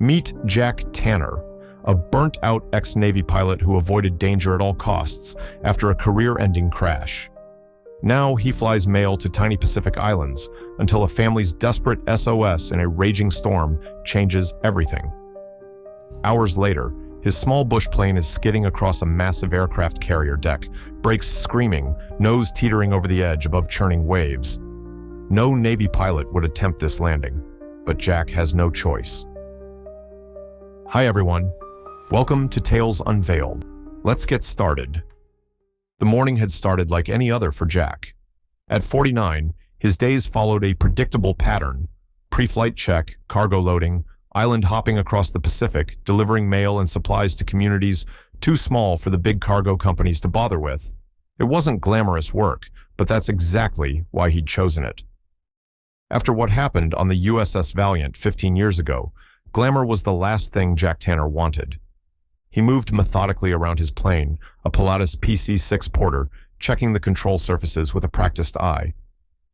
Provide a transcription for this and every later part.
Meet Jack Tanner, a burnt-out ex-Navy pilot who avoided danger at all costs after a career-ending crash. Now he flies mail to tiny Pacific islands until a family's desperate SOS in a raging storm changes everything. Hours later, his small bush plane is skidding across a massive aircraft carrier deck, brakes screaming, nose teetering over the edge above churning waves. No Navy pilot would attempt this landing, but Jack has no choice. Hi everyone, welcome to Tales Unveiled. Let's get started. The morning had started like any other for Jack. At 49, his days followed a predictable pattern: pre-flight check, cargo loading, island hopping across the Pacific, delivering mail and supplies to communities too small for the big cargo companies to bother with. It wasn't glamorous work, but that's exactly why he'd chosen it. After what happened on the USS Valiant 15 years ago, glamour was the last thing Jack Tanner wanted. He moved methodically around his plane, a Pilatus PC-6 Porter, checking the control surfaces with a practiced eye.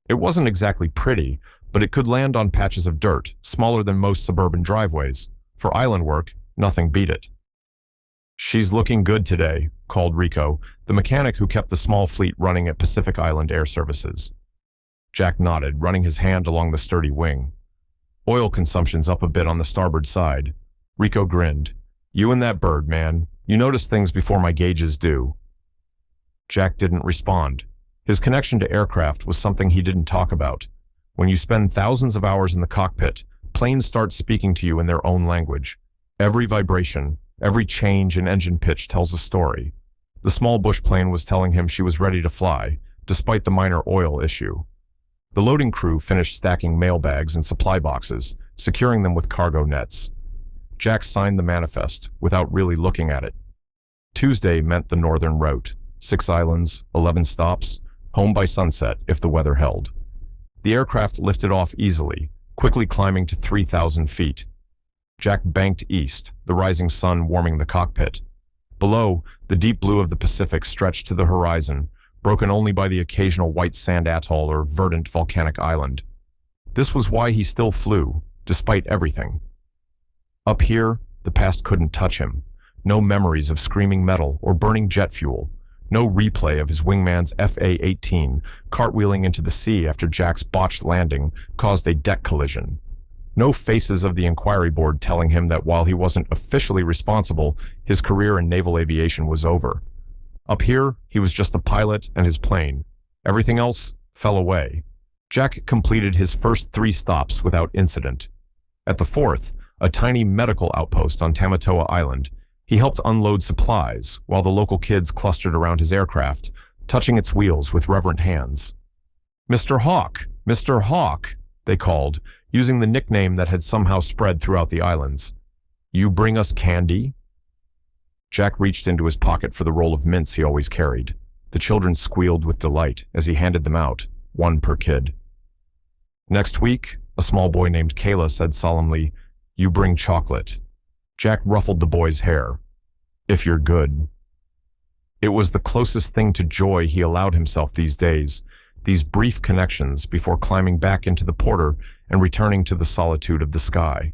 It wasn't exactly pretty, but it could land on patches of dirt, smaller than most suburban driveways. For island work, nothing beat it. "She's looking good today," called Rico, the mechanic who kept the small fleet running at Pacific Island Air Services. Jack nodded, running his hand along the sturdy wing. "Oil consumption's up a bit on the starboard side." Rico grinned. "You and that bird, man. You notice things before my gauges do." Jack didn't respond. His connection to aircraft was something he didn't talk about. When you spend thousands of hours in the cockpit, planes start speaking to you in their own language. Every vibration, every change in engine pitch tells a story. The small bush plane was telling him she was ready to fly, despite the minor oil issue. The loading crew finished stacking mail bags and supply boxes, securing them with cargo nets. Jack signed the manifest without really looking at it. Tuesday meant the northern route: 6 islands, 11 stops, home by sunset if the weather held. The aircraft lifted off easily, quickly climbing to 3,000 feet. Jack banked east, the rising sun warming the cockpit. Below, the deep blue of the Pacific stretched to the horizon, broken only by the occasional white sand atoll or verdant volcanic island. This was why he still flew, despite everything. Up here, the past couldn't touch him. No memories of screaming metal or burning jet fuel. No replay of his wingman's FA-18 cartwheeling into the sea after Jack's botched landing caused a deck collision. No faces of the inquiry board telling him that while he wasn't officially responsible, his career in naval aviation was over. Up here, he was just a pilot and his plane. Everything else fell away. Jack completed his first 3 stops without incident. At the 4th, a tiny medical outpost on Tamatoa Island, he helped unload supplies while the local kids clustered around his aircraft, touching its wheels with reverent hands. "Mr. Hawk! Mr. Hawk!" they called, using the nickname that had somehow spread throughout the islands. "You bring us candy?" Jack reached into his pocket for the roll of mints he always carried. The children squealed with delight as he handed them out, 1 per kid. "Next week," a small boy named Kayla said solemnly, "you bring chocolate." Jack ruffled the boy's hair. "If you're good." It was the closest thing to joy he allowed himself these days, these brief connections before climbing back into the Porter and returning to the solitude of the sky.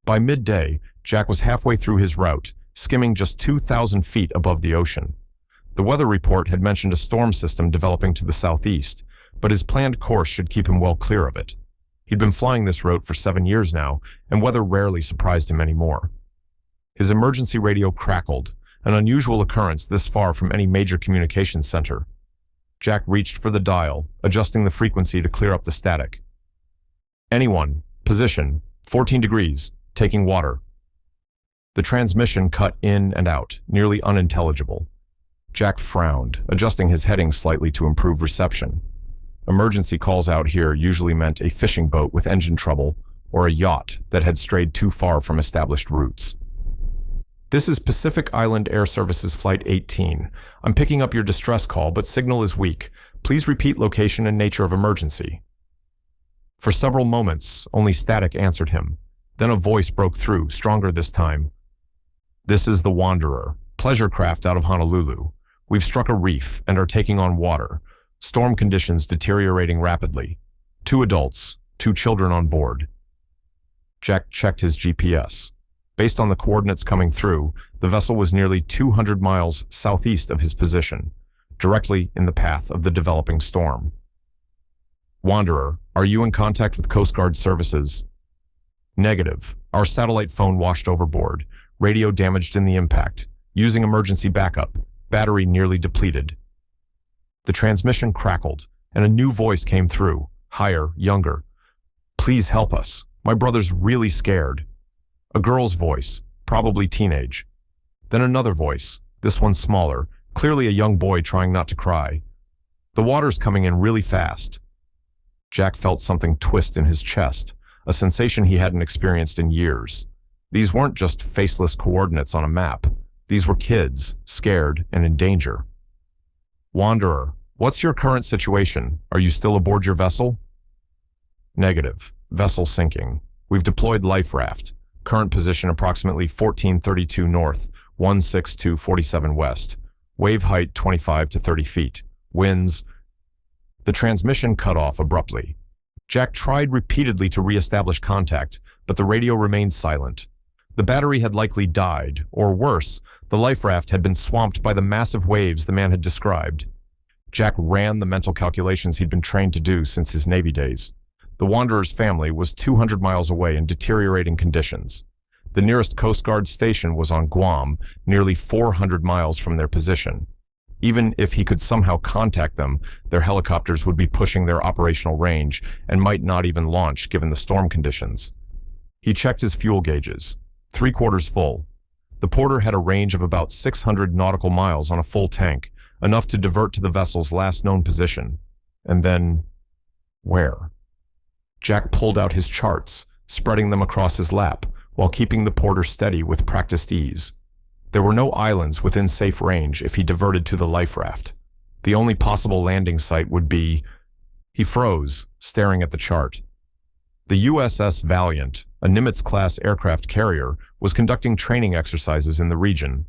By midday, Jack was halfway through his route, skimming just 2,000 feet above the ocean. The weather report had mentioned a storm system developing to the southeast, but his planned course should keep him well clear of it. He'd been flying this route for 7 years now, and weather rarely surprised him anymore. His emergency radio crackled, an unusual occurrence this far from any major communications center. Jack reached for the dial, adjusting the frequency to clear up the static. "Anyone, position, 14 degrees, taking water." The transmission cut in and out, nearly unintelligible. Jack frowned, adjusting his heading slightly to improve reception. Emergency calls out here usually meant a fishing boat with engine trouble or a yacht that had strayed too far from established routes. "This is Pacific Island Air Services Flight 18. I'm picking up your distress call, but signal is weak. Please repeat location and nature of emergency." For several moments, only static answered him. Then a voice broke through, stronger this time. "This is the Wanderer, pleasure craft out of Honolulu. We've struck a reef and are taking on water. Storm conditions deteriorating rapidly. 2 adults, 2 children on board." Jack checked his GPS. Based on the coordinates coming through, the vessel was nearly 200 miles southeast of his position, directly in the path of the developing storm. Wanderer, are you in contact with Coast Guard services? Negative. Our satellite phone washed overboard. Radio damaged in the impact. Using emergency backup. Battery nearly depleted. The transmission crackled, and a new voice came through, higher, younger. Please help us. My brother's really scared. A girl's voice, probably teenage. Then another voice, this one smaller, clearly a young boy trying not to cry. The water's coming in really fast. Jack felt something twist in his chest, a sensation he hadn't experienced in years. These weren't just faceless coordinates on a map. These were kids, scared and in danger. Wanderer, what's your current situation? Are you still aboard your vessel? Negative. Vessel sinking. We've deployed life raft. Current position approximately 1432 north, 16247 west. Wave height 25 to 30 feet. Winds. The transmission cut off abruptly. Jack tried repeatedly to re-establish contact, but the radio remained silent. The battery had likely died, or worse, the life raft had been swamped by the massive waves the man had described. Jack ran the mental calculations he'd been trained to do since his Navy days. The Wanderer's family was 200 miles away in deteriorating conditions. The nearest Coast Guard station was on Guam, nearly 400 miles from their position. Even if he could somehow contact them, their helicopters would be pushing their operational range and might not even launch given the storm conditions. He checked his fuel gauges. 3/4 full. The porter had a range of about 600 nautical miles on a full tank, enough to divert to the vessel's last known position. And then, where? Jack pulled out his charts, spreading them across his lap, while keeping the porter steady with practiced ease. There were no islands within safe range if he diverted to the life raft. The only possible landing site would be... He froze, staring at the chart. The USS Valiant, a Nimitz-class aircraft carrier, was conducting training exercises in the region.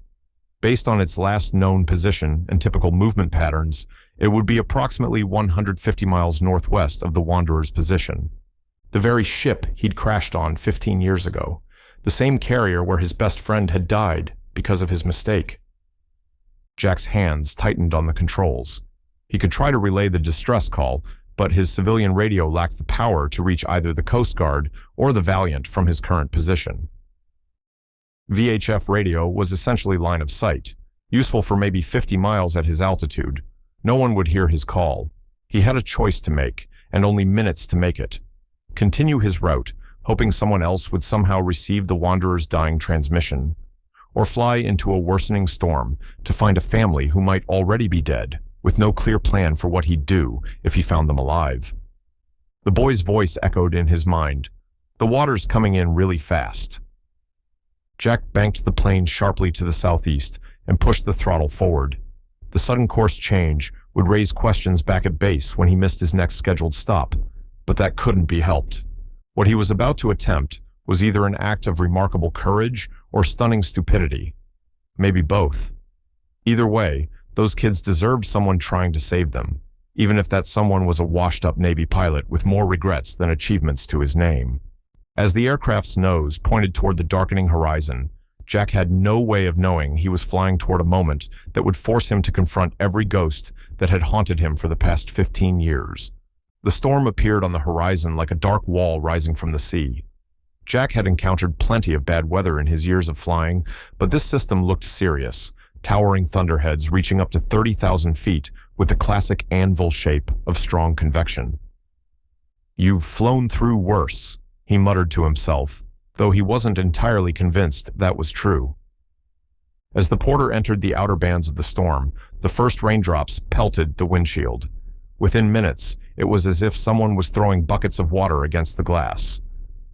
Based on its last known position and typical movement patterns, it would be approximately 150 miles northwest of the Wanderer's position. The very ship he'd crashed on 15 years ago. The same carrier where his best friend had died because of his mistake. Jack's hands tightened on the controls. He could try to relay the distress call, but his civilian radio lacked the power to reach either the Coast Guard or the Valiant from his current position. VHF radio was essentially line of sight, useful for maybe 50 miles at his altitude. No one would hear his call. He had a choice to make, and only minutes to make it. Continue his route, hoping someone else would somehow receive the Wanderer's dying transmission, or fly into a worsening storm to find a family who might already be dead, with no clear plan for what he'd do if he found them alive. The boy's voice echoed in his mind. The water's coming in really fast. Jack banked the plane sharply to the southeast and pushed the throttle forward. The sudden course change would raise questions back at base when he missed his next scheduled stop, but that couldn't be helped. What he was about to attempt was either an act of remarkable courage or stunning stupidity. Maybe both. Either way, those kids deserved someone trying to save them, even if that someone was a washed-up Navy pilot with more regrets than achievements to his name. As the aircraft's nose pointed toward the darkening horizon, Jack had no way of knowing he was flying toward a moment that would force him to confront every ghost that had haunted him for the past 15 years. The storm appeared on the horizon like a dark wall rising from the sea. Jack had encountered plenty of bad weather in his years of flying, but this system looked serious, towering thunderheads reaching up to 30,000 feet with the classic anvil shape of strong convection. "You've flown through worse," he muttered to himself, though he wasn't entirely convinced that was true. As the porter entered the outer bands of the storm, the first raindrops pelted the windshield. Within minutes, it was as if someone was throwing buckets of water against the glass.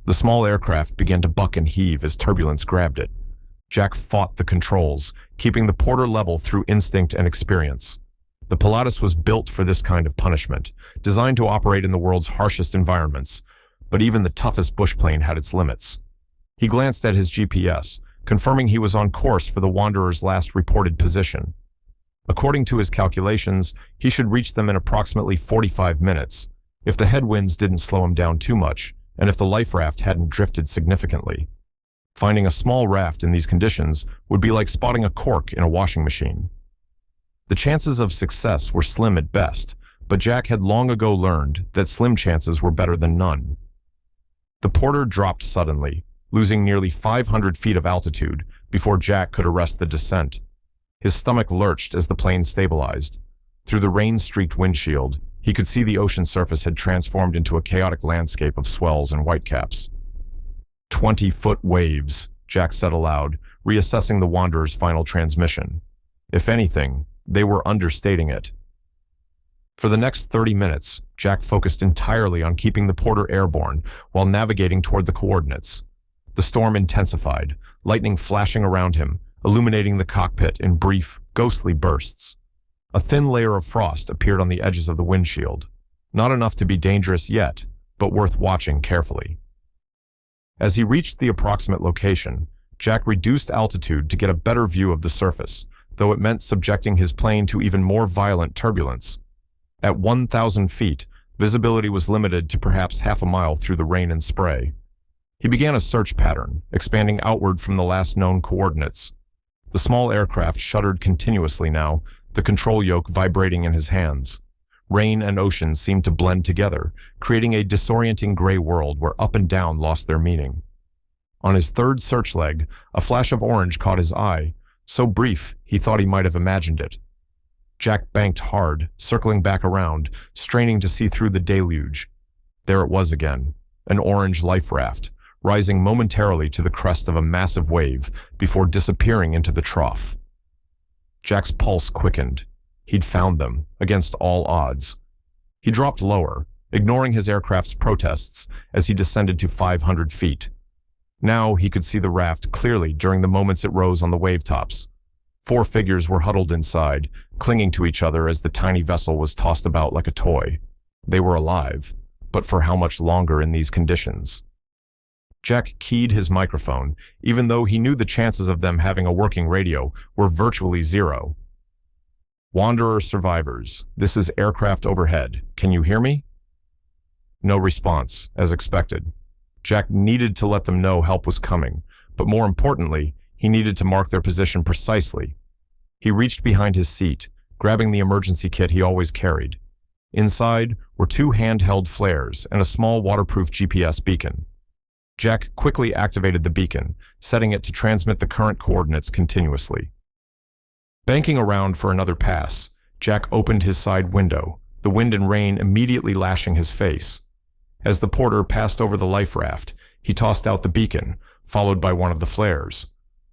The small aircraft began to buck and heave as turbulence grabbed it. Jack fought the controls, keeping the porter level through instinct and experience. The Pilatus was built for this kind of punishment, designed to operate in the world's harshest environments, but even the toughest bushplane had its limits. He glanced at his GPS, confirming he was on course for the Wanderer's last reported position. According to his calculations, he should reach them in approximately 45 minutes, if the headwinds didn't slow him down too much, and if the life raft hadn't drifted significantly. Finding a small raft in these conditions would be like spotting a cork in a washing machine. The chances of success were slim at best, but Jack had long ago learned that slim chances were better than none. The porter dropped suddenly, losing nearly 500 feet of altitude before Jack could arrest the descent. His stomach lurched as the plane stabilized. Through the rain-streaked windshield, he could see the ocean surface had transformed into a chaotic landscape of swells and whitecaps. 20-foot waves, Jack said aloud, reassessing the Wanderer's final transmission. If anything, they were understating it. For the next 30 minutes, Jack focused entirely on keeping the porter airborne while navigating toward the coordinates. The storm intensified, lightning flashing around him, illuminating the cockpit in brief, ghostly bursts. A thin layer of frost appeared on the edges of the windshield. Not enough to be dangerous yet, but worth watching carefully. As he reached the approximate location, Jack reduced altitude to get a better view of the surface, though it meant subjecting his plane to even more violent turbulence. At 1,000 feet, visibility was limited to perhaps half a mile through the rain and spray. He began a search pattern, expanding outward from the last known coordinates. The small aircraft shuddered continuously now, the control yoke vibrating in his hands. Rain and ocean seemed to blend together, creating a disorienting gray world where up and down lost their meaning. On his third search leg, a flash of orange caught his eye, so brief he thought he might have imagined it. Jack banked hard, circling back around, straining to see through the deluge. There it was again, an orange life raft, rising momentarily to the crest of a massive wave before disappearing into the trough. Jack's pulse quickened. He'd found them, against all odds. He dropped lower, ignoring his aircraft's protests as he descended to 500 feet. Now he could see the raft clearly during the moments it rose on the wavetops. 4 figures were huddled inside, clinging to each other as the tiny vessel was tossed about like a toy. They were alive, but for how much longer in these conditions? Jack keyed his microphone, even though he knew the chances of them having a working radio were virtually zero. "Wanderer survivors, this is aircraft overhead. Can you hear me?" No response, as expected. Jack needed to let them know help was coming, but more importantly, he needed to mark their position precisely. He reached behind his seat, grabbing the emergency kit he always carried. Inside were 2 handheld flares and a small waterproof GPS beacon. Jack quickly activated the beacon, setting it to transmit the current coordinates continuously. Banking around for another pass, Jack opened his side window, the wind and rain immediately lashing his face. As the porter passed over the life raft, he tossed out the beacon, followed by one of the flares.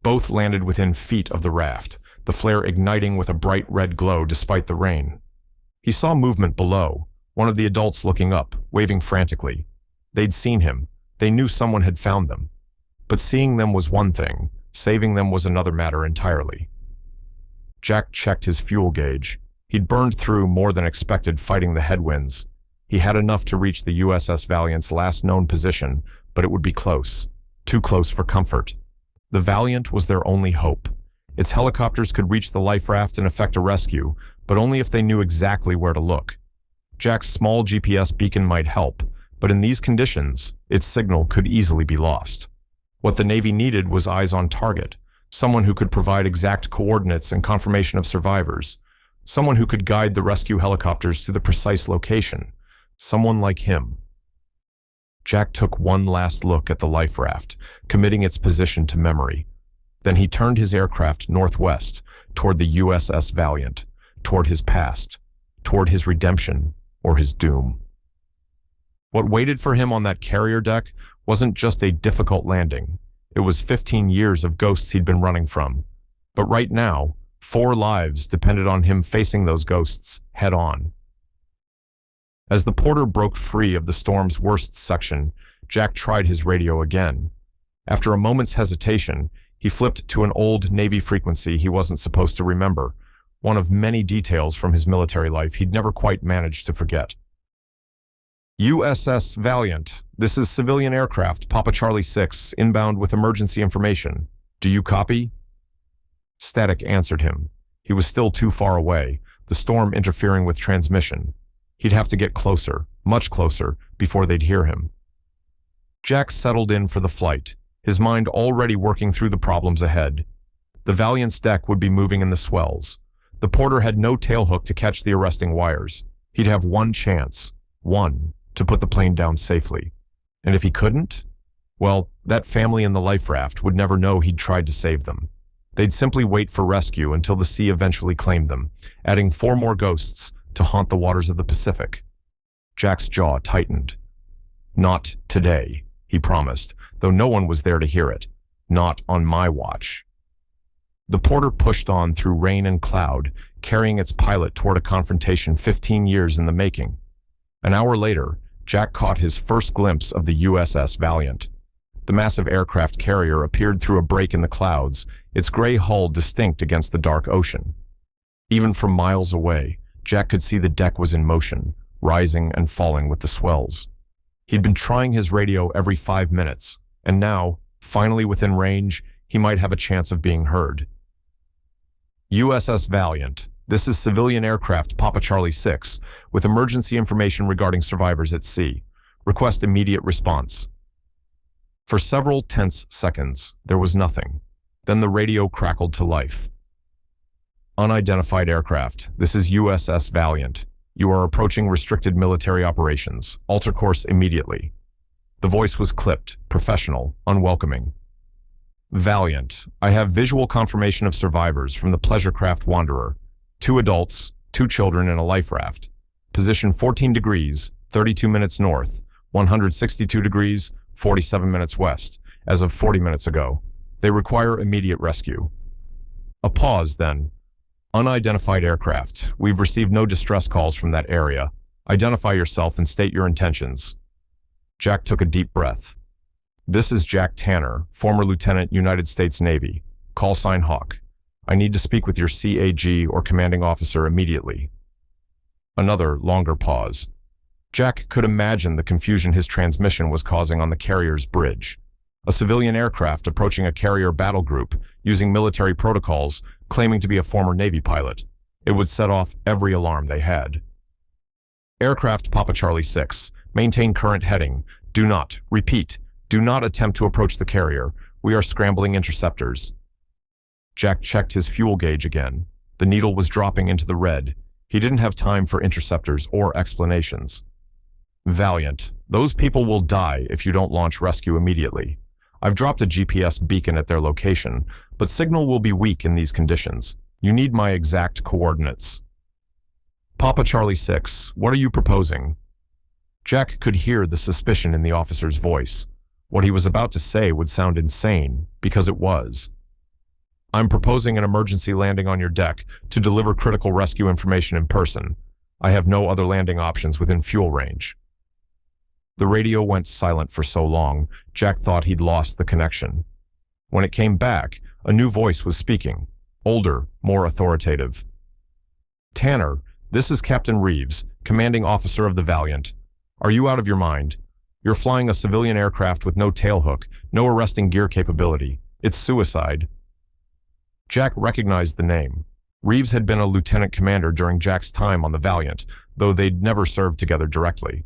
Both landed within feet of the raft, the flare igniting with a bright red glow despite the rain. He saw movement below, one of the adults looking up, waving frantically. They'd seen him. They knew someone had found them. But seeing them was one thing, saving them was another matter entirely. Jack checked his fuel gauge. He'd burned through more than expected fighting the headwinds. He had enough to reach the USS Valiant's last known position, but it would be close. Too close for comfort. The Valiant was their only hope. Its helicopters could reach the life raft and effect a rescue, but only if they knew exactly where to look. Jack's small GPS beacon might help, but in these conditions, its signal could easily be lost. What the Navy needed was eyes on target, someone who could provide exact coordinates and confirmation of survivors, someone who could guide the rescue helicopters to the precise location, someone like him. Jack took one last look at the life raft, committing its position to memory. Then he turned his aircraft northwest, toward the USS Valiant, toward his past, toward his redemption or his doom. What waited for him on that carrier deck wasn't just a difficult landing. It was 15 years of ghosts he'd been running from. But right now, 4 lives depended on him facing those ghosts head on. As the porter broke free of the storm's worst section, Jack tried his radio again. After a moment's hesitation, he flipped to an old Navy frequency he wasn't supposed to remember, one of many details from his military life he'd never quite managed to forget. USS Valiant, this is civilian aircraft, Papa Charlie 6, inbound with emergency information. Do you copy? Static answered him. He was still too far away, the storm interfering with transmission. He'd have to get closer, much closer, before they'd hear him. Jack settled in for the flight, his mind already working through the problems ahead. The Valiant's deck would be moving in the swells. The porter had no tailhook to catch the arresting wires. He'd have one chance, to put the plane down safely. And if he couldn't, well, that family in the life raft would never know he'd tried to save them. They'd simply wait for rescue until the sea eventually claimed them, adding 4 more ghosts to haunt the waters of the Pacific. Jack's jaw tightened. "Not today," he promised, though no one was there to hear it. "Not on my watch." The porter pushed on through rain and cloud, carrying its pilot toward a confrontation 15 years in the making. An hour later, Jack caught his first glimpse of the USS Valiant. The massive aircraft carrier appeared through a break in the clouds, its gray hull distinct against the dark ocean. Even from miles away, Jack could see the deck was in motion, rising and falling with the swells. He'd been trying his radio every 5 minutes, and now, finally within range, he might have a chance of being heard. USS Valiant. This is civilian aircraft Papa Charlie 6, with emergency information regarding survivors at sea. Request immediate response. For several tense seconds, there was nothing. Then the radio crackled to life. Unidentified aircraft. This is USS Valiant. You are approaching restricted military operations. Alter course immediately. The voice was clipped, professional, unwelcoming. Valiant. I have visual confirmation of survivors from the pleasure craft Wanderer. 2 adults, 2 children in a life raft. Position 14 degrees, 32 minutes north, 162 degrees, 47 minutes west, as of 40 minutes ago. They require immediate rescue. A pause, then. Unidentified aircraft. We've received no distress calls from that area. Identify yourself and state your intentions. Jack took a deep breath. This is Jack Tanner, former Lieutenant, United States Navy. Call sign Hawk. I need to speak with your CAG or commanding officer immediately. Another, longer pause. Jack could imagine the confusion his transmission was causing on the carrier's bridge. A civilian aircraft approaching a carrier battle group, using military protocols, claiming to be a former Navy pilot. It would set off every alarm they had. Aircraft Papa Charlie 6, maintain current heading. Do not, repeat, do not attempt to approach the carrier. We are scrambling interceptors. Jack checked his fuel gauge again. The needle was dropping into the red. He didn't have time for interceptors or explanations. Valiant, those people will die if you don't launch rescue immediately. I've dropped a GPS beacon at their location, but signal will be weak in these conditions. You need my exact coordinates. Papa Charlie 6, what are you proposing? Jack could hear the suspicion in the officer's voice. What he was about to say would sound insane, because it was. I'm proposing an emergency landing on your deck to deliver critical rescue information in person. I have no other landing options within fuel range. The radio went silent for so long, Jack thought he'd lost the connection. When it came back, a new voice was speaking, older, more authoritative. Tanner, this is Captain Reeves, commanding officer of the Valiant. Are you out of your mind? You're flying a civilian aircraft with no tailhook, no arresting gear capability. It's suicide. Jack recognized the name. Reeves had been a lieutenant commander during Jack's time on the Valiant, though they'd never served together directly.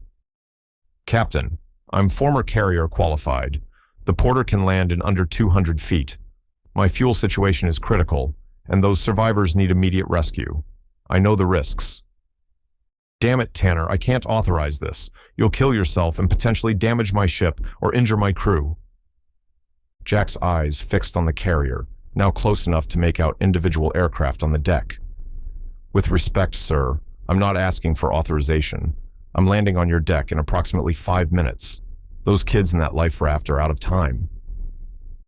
Captain, I'm former carrier qualified. The porter can land in under 200 feet. My fuel situation is critical, and those survivors need immediate rescue. I know the risks. Damn it, Tanner, I can't authorize this. You'll kill yourself and potentially damage my ship or injure my crew. Jack's eyes fixed on the carrier, now close enough to make out individual aircraft on the deck. With respect, sir, I'm not asking for authorization. I'm landing on your deck in approximately 5 minutes. Those kids in that life raft are out of time.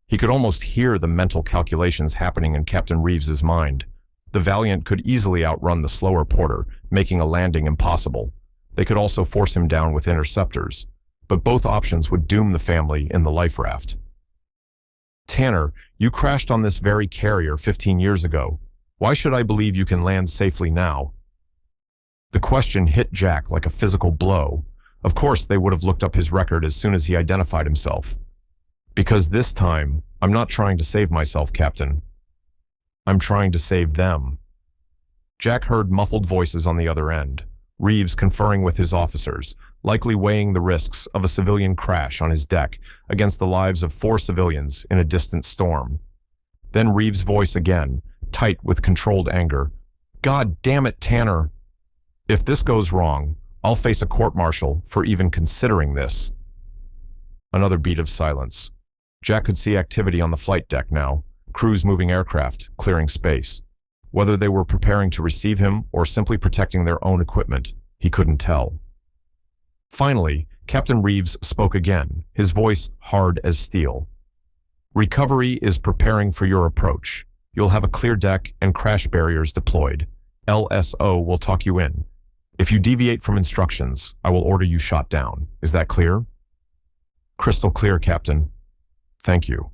He could almost hear the mental calculations happening in Captain Reeves's mind. The Valiant could easily outrun the slower porter, making a landing impossible. They could also force him down with interceptors, but both options would doom the family in the life raft. Tanner, you crashed on this very carrier 15 years ago. Why should I believe you can land safely now? The question hit Jack like a physical blow. Of course, they would have looked up his record as soon as he identified himself. Because this time, I'm not trying to save myself, Captain. I'm trying to save them. Jack heard muffled voices on the other end, Reeves conferring with his officers, likely weighing the risks of a civilian crash on his deck against the lives of 4 civilians in a distant storm. Then Reeves' voice again, tight with controlled anger. "God damn it, Tanner! If this goes wrong, I'll face a court-martial for even considering this." Another beat of silence. Jack could see activity on the flight deck now, crews moving aircraft, clearing space. Whether they were preparing to receive him or simply protecting their own equipment, he couldn't tell. Finally, Captain Reeves spoke again, his voice hard as steel. "Recovery is preparing for your approach. You'll have a clear deck and crash barriers deployed. LSO will talk you in. If you deviate from instructions, I will order you shot down. Is that clear?" "Crystal clear, Captain." "Thank you."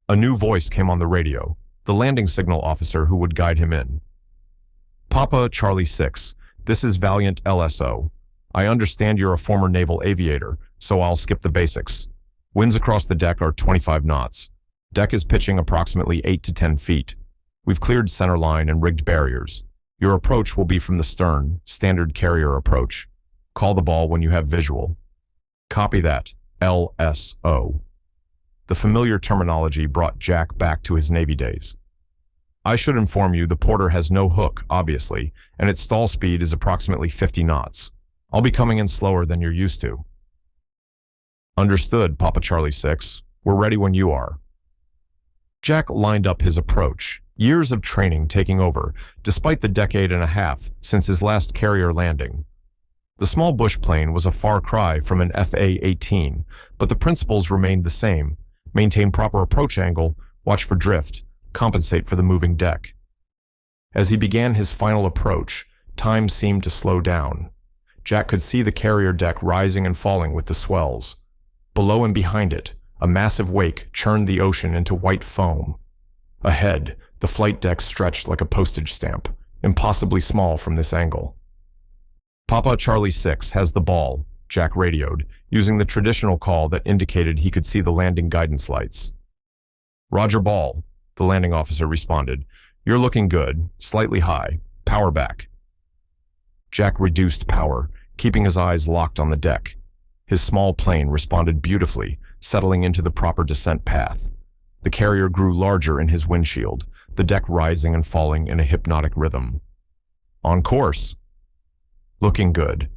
A new voice came on the radio, the landing signal officer who would guide him in. "Papa Charlie 6, this is Valiant LSO. I understand you're a former naval aviator, so I'll skip the basics. Winds across the deck are 25 knots. Deck is pitching approximately 8 to 10 feet. We've cleared center line and rigged barriers. Your approach will be from the stern, standard carrier approach. Call the ball when you have visual." "Copy that, LSO." The familiar terminology brought Jack back to his Navy days. "I should inform you the Porter has no hook, obviously, and its stall speed is approximately 50 knots. I'll be coming in slower than you're used to." "Understood, Papa Charlie 6. We're ready when you are." Jack lined up his approach, years of training taking over, despite the decade and a half since his last carrier landing. The small bush plane was a far cry from an FA-18, but the principles remained the same. Maintain proper approach angle, watch for drift, compensate for the moving deck. As he began his final approach, time seemed to slow down. Jack could see the carrier deck rising and falling with the swells. Below and behind it, a massive wake churned the ocean into white foam. Ahead, the flight deck stretched like a postage stamp, impossibly small from this angle. "Papa Charlie 6 has the ball," Jack radioed, using the traditional call that indicated he could see the landing guidance lights. "Roger ball," the landing officer responded. "You're looking good, slightly high. Power back." Jack reduced power, keeping his eyes locked on the deck. His small plane responded beautifully, settling into the proper descent path. The carrier grew larger in his windshield, the deck rising and falling in a hypnotic rhythm. "On course." "Looking good."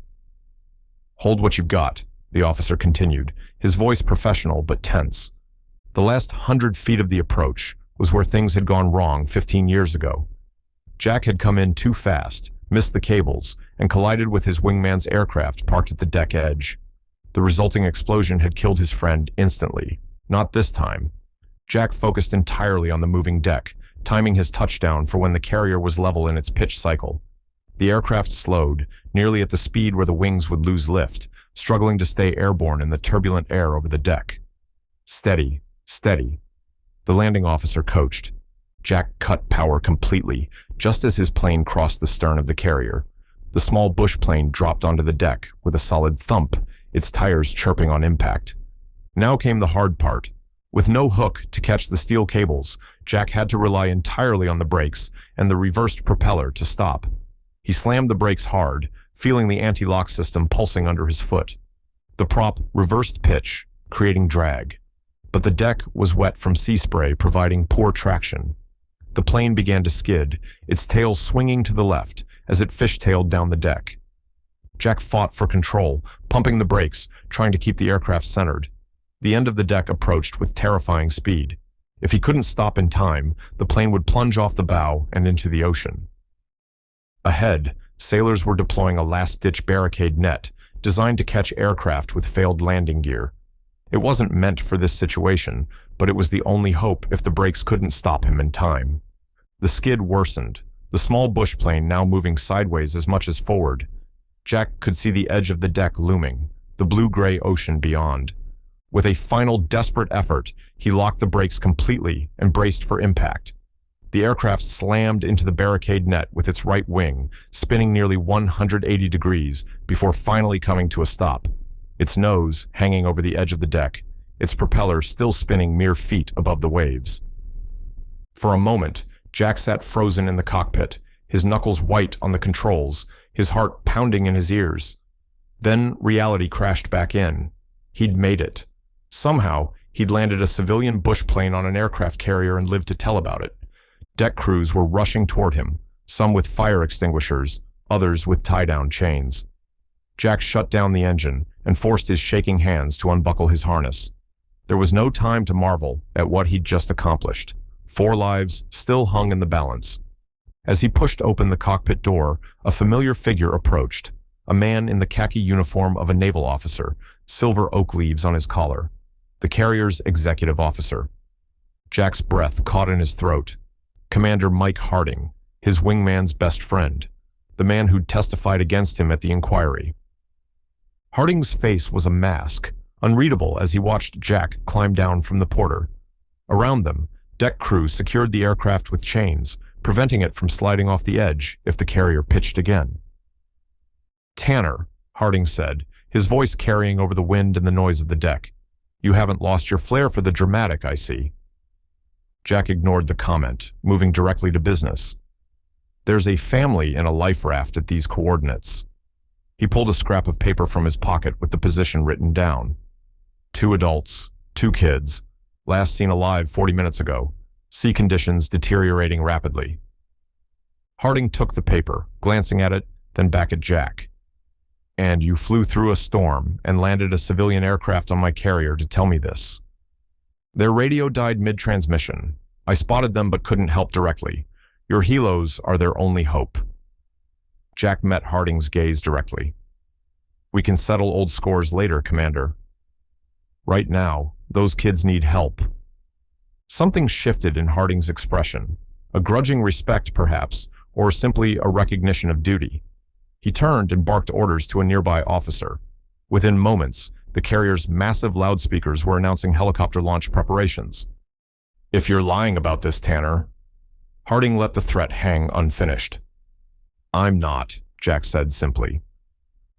"Hold what you've got," the officer continued, his voice professional but tense. The last 100 feet of the approach was where things had gone wrong 15 years ago. Jack had come in too fast, missed the cables, and collided with his wingman's aircraft parked at the deck edge. The resulting explosion had killed his friend instantly. Not this time. Jack focused entirely on the moving deck, timing his touchdown for when the carrier was level in its pitch cycle. The aircraft slowed, nearly at the speed where the wings would lose lift, struggling to stay airborne in the turbulent air over the deck. "Steady, steady," the landing officer coached. Jack cut power completely, just as his plane crossed the stern of the carrier. The small bush plane dropped onto the deck with a solid thump, its tires chirping on impact. Now came the hard part. With no hook to catch the steel cables, Jack had to rely entirely on the brakes and the reversed propeller to stop. He slammed the brakes hard, feeling the anti-lock system pulsing under his foot. The prop reversed pitch, creating drag. But the deck was wet from sea spray, providing poor traction. The plane began to skid, its tail swinging to the left as it fishtailed down the deck. Jack fought for control, pumping the brakes, trying to keep the aircraft centered. The end of the deck approached with terrifying speed. If he couldn't stop in time, the plane would plunge off the bow and into the ocean. Ahead, sailors were deploying a last-ditch barricade net designed to catch aircraft with failed landing gear. It wasn't meant for this situation, but it was the only hope if the brakes couldn't stop him in time. The skid worsened, the small bush plane now moving sideways as much as forward. Jack could see the edge of the deck looming, the blue-gray ocean beyond. With a final desperate effort, he locked the brakes completely and braced for impact. The aircraft slammed into the barricade net with its right wing, spinning nearly 180 degrees before finally coming to a stop. Its nose hanging over the edge of the deck, its propeller still spinning mere feet above the waves. For a moment, Jack sat frozen in the cockpit, his knuckles white on the controls, his heart pounding in his ears. Then reality crashed back in. He'd made it. Somehow, he'd landed a civilian bush plane on an aircraft carrier and lived to tell about it. Deck crews were rushing toward him, some with fire extinguishers, others with tie-down chains. Jack shut down the engine and forced his shaking hands to unbuckle his harness. There was no time to marvel at what he'd just accomplished. 4 lives still hung in the balance. As he pushed open the cockpit door, a familiar figure approached, a man in the khaki uniform of a naval officer, silver oak leaves on his collar. The carrier's executive officer. Jack's breath caught in his throat. Commander Mike Harding, his wingman's best friend, the man who'd testified against him at the inquiry. Harding's face was a mask, unreadable as he watched Jack climb down from the porter. Around them, deck crew secured the aircraft with chains, preventing it from sliding off the edge if the carrier pitched again. "Tanner," Harding said, his voice carrying over the wind and the noise of the deck. "You haven't lost your flair for the dramatic, I see." Jack ignored the comment, moving directly to business. "There's a family in a life raft at these coordinates." He pulled a scrap of paper from his pocket with the position written down. 2 adults, 2 kids, last seen alive 40 minutes ago. Sea conditions deteriorating rapidly. Harding took the paper, glancing at it, then back at Jack. "And you flew through a storm and landed a civilian aircraft on my carrier to tell me this." "Their radio died mid-transmission. I spotted them but couldn't help directly. Your helos are their only hope." Jack met Harding's gaze directly. "We can settle old scores later, Commander. Right now, those kids need help." Something shifted in Harding's expression, a grudging respect perhaps, or simply a recognition of duty. He turned and barked orders to a nearby officer. Within moments, the carrier's massive loudspeakers were announcing helicopter launch preparations. "If you're lying about this, Tanner..." Harding let the threat hang unfinished. "I'm not," Jack said simply.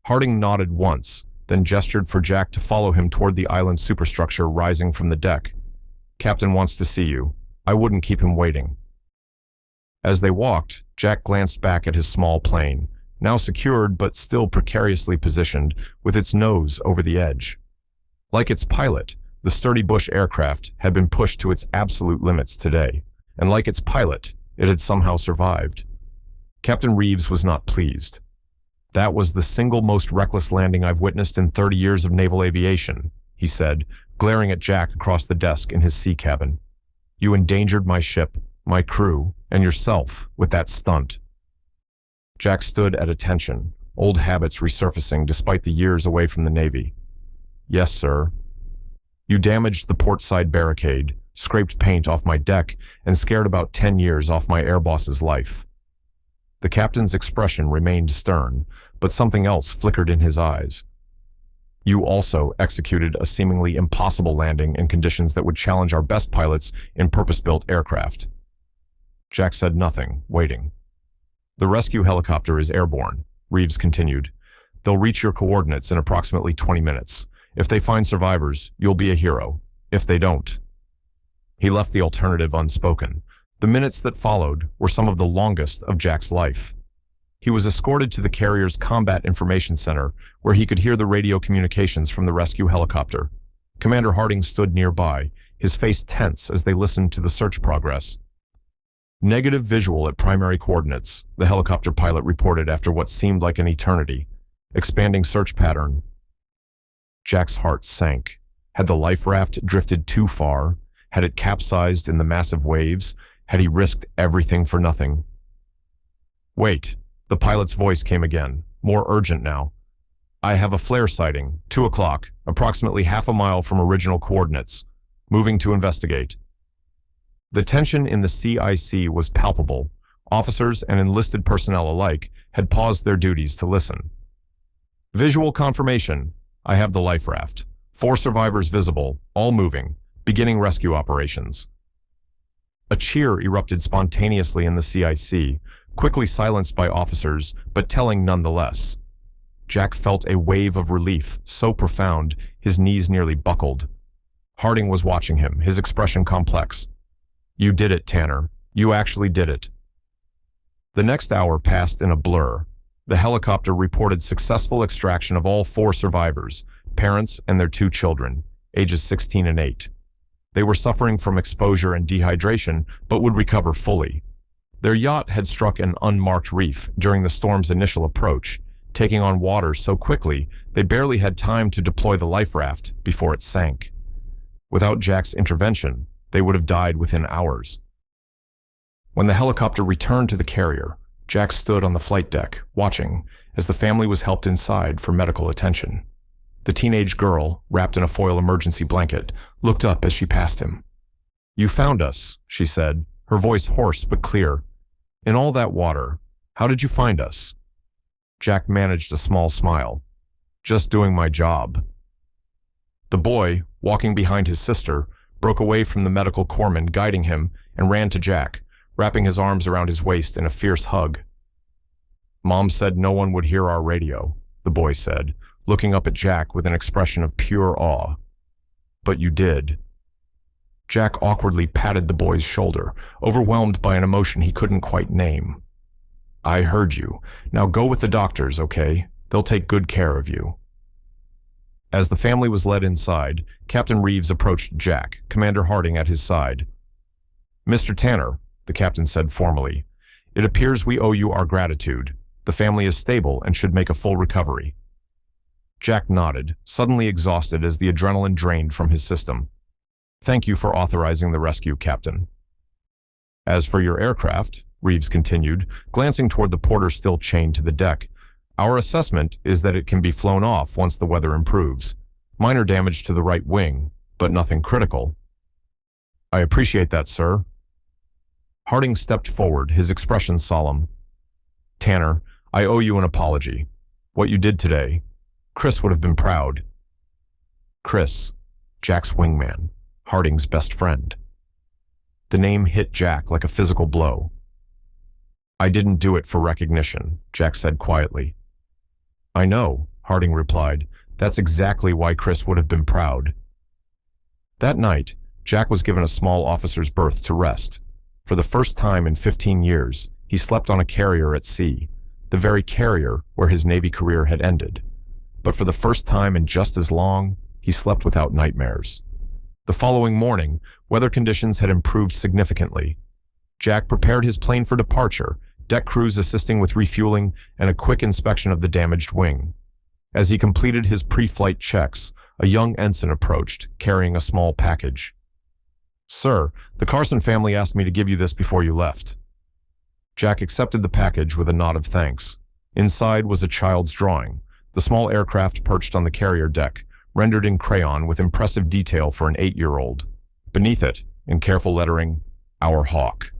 Harding nodded once, then gestured for Jack to follow him toward the island superstructure rising from the deck. "Captain wants to see you. I wouldn't keep him waiting." As they walked, Jack glanced back at his small plane, now secured but still precariously positioned, with its nose over the edge. Like its pilot, the sturdy Bush aircraft had been pushed to its absolute limits today, and like its pilot, it had somehow survived. Captain Reeves was not pleased. "That was the single most reckless landing I've witnessed in 30 years of naval aviation," he said, glaring at Jack across the desk in his sea cabin. "You endangered my ship, my crew, and yourself with that stunt." Jack stood at attention, old habits resurfacing despite the years away from the Navy. "Yes, sir. You damaged the portside barricade, scraped paint off my deck, and scared about 10 years off my air boss's life." The captain's expression remained stern, but something else flickered in his eyes. "You also executed a seemingly impossible landing in conditions that would challenge our best pilots in purpose-built aircraft." Jack said nothing, waiting. "The rescue helicopter is airborne," Reeves continued. "They'll reach your coordinates in approximately 20 minutes. If they find survivors, you'll be a hero. If they don't..." He left the alternative unspoken. The minutes that followed were some of the longest of Jack's life. He was escorted to the carrier's combat information center, where he could hear the radio communications from the rescue helicopter. Commander Harding stood nearby, his face tense as they listened to the search progress. "Negative visual at primary coordinates," the helicopter pilot reported after what seemed like an eternity. "Expanding search pattern." Jack's heart sank. Had the life raft drifted too far? Had it capsized in the massive waves? Had he risked everything for nothing? "Wait," the pilot's voice came again, more urgent now. "I have a flare sighting, 2 o'clock, approximately half a mile from original coordinates. Moving to investigate." The tension in the CIC was palpable. Officers and enlisted personnel alike had paused their duties to listen. "Visual confirmation. I have the life raft. 4 survivors visible, all moving, beginning rescue operations." A cheer erupted spontaneously in the CIC, quickly silenced by officers, but telling nonetheless. Jack felt a wave of relief, so profound, his knees nearly buckled. Harding was watching him, his expression complex. "You did it, Tanner. You actually did it." The next hour passed in a blur. The helicopter reported successful extraction of all 4 survivors, parents and their 2 children, ages 16 and 8. They were suffering from exposure and dehydration, but would recover fully. Their yacht had struck an unmarked reef during the storm's initial approach, taking on water so quickly they barely had time to deploy the life raft before it sank. Without Jack's intervention, they would have died within hours. When the helicopter returned to the carrier, Jack stood on the flight deck, watching, as the family was helped inside for medical attention. The teenage girl, wrapped in a foil emergency blanket, looked up as she passed him. "You found us," she said, her voice hoarse but clear. "In all that water, how did you find us?" Jack managed a small smile. "Just doing my job." The boy, walking behind his sister, broke away from the medical corpsman guiding him and ran to Jack, wrapping his arms around his waist in a fierce hug. "Mom said no one would hear our radio," the boy said, looking up at Jack with an expression of pure awe. "But you did." Jack awkwardly patted the boy's shoulder, overwhelmed by an emotion he couldn't quite name. "I heard you. Now go with the doctors, okay? They'll take good care of you." As the family was led inside, Captain Reeves approached Jack, Commander Harding at his side. "Mr. Tanner," the captain said formally, "it appears we owe you our gratitude. The family is stable and should make a full recovery." Jack nodded, suddenly exhausted as the adrenaline drained from his system. "Thank you for authorizing the rescue, Captain." "As for your aircraft," Reeves continued, glancing toward the porter still chained to the deck, "our assessment is that it can be flown off once the weather improves. Minor damage to the right wing, but nothing critical." "I appreciate that, sir." Harding stepped forward, his expression solemn. "Tanner, I owe you an apology. What you did today, Chris would have been proud." Chris, Jack's wingman, Harding's best friend. The name hit Jack like a physical blow. "I didn't do it for recognition," Jack said quietly. "I know," Harding replied. "That's exactly why Chris would have been proud." That night, Jack was given a small officer's berth to rest. For the first time in 15 years, he slept on a carrier at sea, the very carrier where his Navy career had ended. But for the first time in just as long, he slept without nightmares. The following morning, weather conditions had improved significantly. Jack prepared his plane for departure, deck crews assisting with refueling and a quick inspection of the damaged wing. As he completed his pre-flight checks, a young ensign approached, carrying a small package. "Sir, the Carson family asked me to give you this before you left." Jack accepted the package with a nod of thanks. Inside was a child's drawing, the small aircraft perched on the carrier deck, rendered in crayon with impressive detail for an 8-year-old. Beneath it, in careful lettering, "Our Hawk."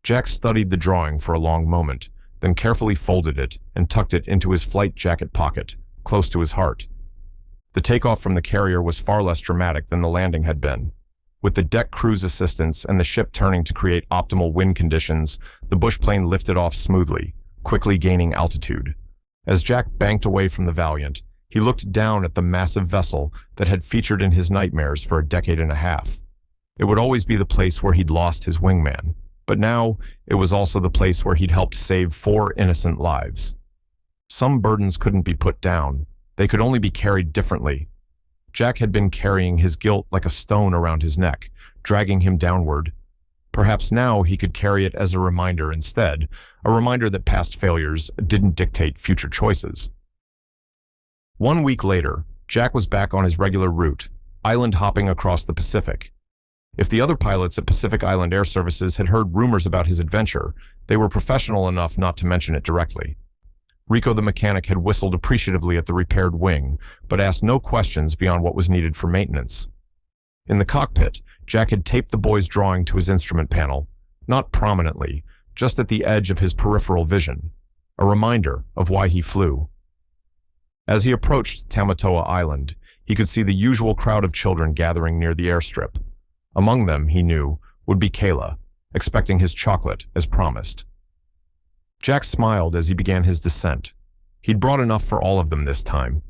Jack studied the drawing for a long moment, then carefully folded it and tucked it into his flight jacket pocket, close to his heart. The takeoff from the carrier was far less dramatic than the landing had been. With the deck crew's assistance and the ship turning to create optimal wind conditions, the bush plane lifted off smoothly, quickly gaining altitude. As Jack banked away from the Valiant, he looked down at the massive vessel that had featured in his nightmares for a decade and a half. It would always be the place where he'd lost his wingman, but now it was also the place where he'd helped save 4 innocent lives. Some burdens couldn't be put down. They could only be carried differently. Jack had been carrying his guilt like a stone around his neck, dragging him downward. Perhaps now he could carry it as a reminder instead, a reminder that past failures didn't dictate future choices. 1 week later, Jack was back on his regular route, island hopping across the Pacific. If the other pilots at Pacific Island Air Services had heard rumors about his adventure, they were professional enough not to mention it directly. Rico the mechanic had whistled appreciatively at the repaired wing, but asked no questions beyond what was needed for maintenance. In the cockpit, Jack had taped the boy's drawing to his instrument panel, not prominently, just at the edge of his peripheral vision, a reminder of why he flew. As he approached Tamatoa Island, he could see the usual crowd of children gathering near the airstrip. Among them, he knew, would be Kayla, expecting his chocolate as promised. Jack smiled as he began his descent. He'd brought enough for all of them this time.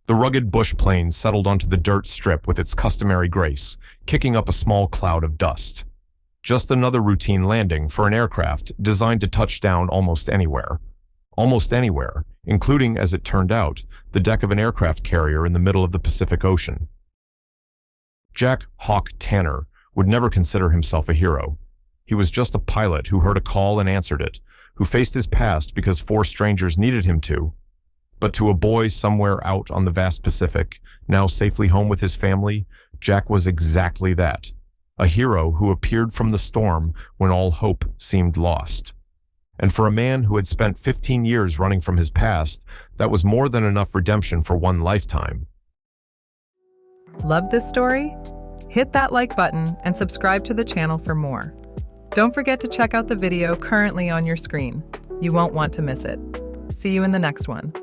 The rugged bush plane settled onto the dirt strip with its customary grace, kicking up a small cloud of dust. Just another routine landing for an aircraft designed to touch down almost anywhere. almost anywhere, including, as it turned out, the deck of an aircraft carrier in the middle of the Pacific Ocean. Jack "Hawk" Tanner would never consider himself a hero. He was just a pilot who heard a call and answered it, who faced his past because four strangers needed him to. But to a boy somewhere out on the vast Pacific, now safely home with his family, Jack was exactly that. A hero who appeared from the storm when all hope seemed lost. And for a man who had spent 15 years running from his past, that was more than enough redemption for one lifetime. Love this story? Hit that like button and subscribe to the channel for more. Don't forget to check out the video currently on your screen. You won't want to miss it. See you in the next one.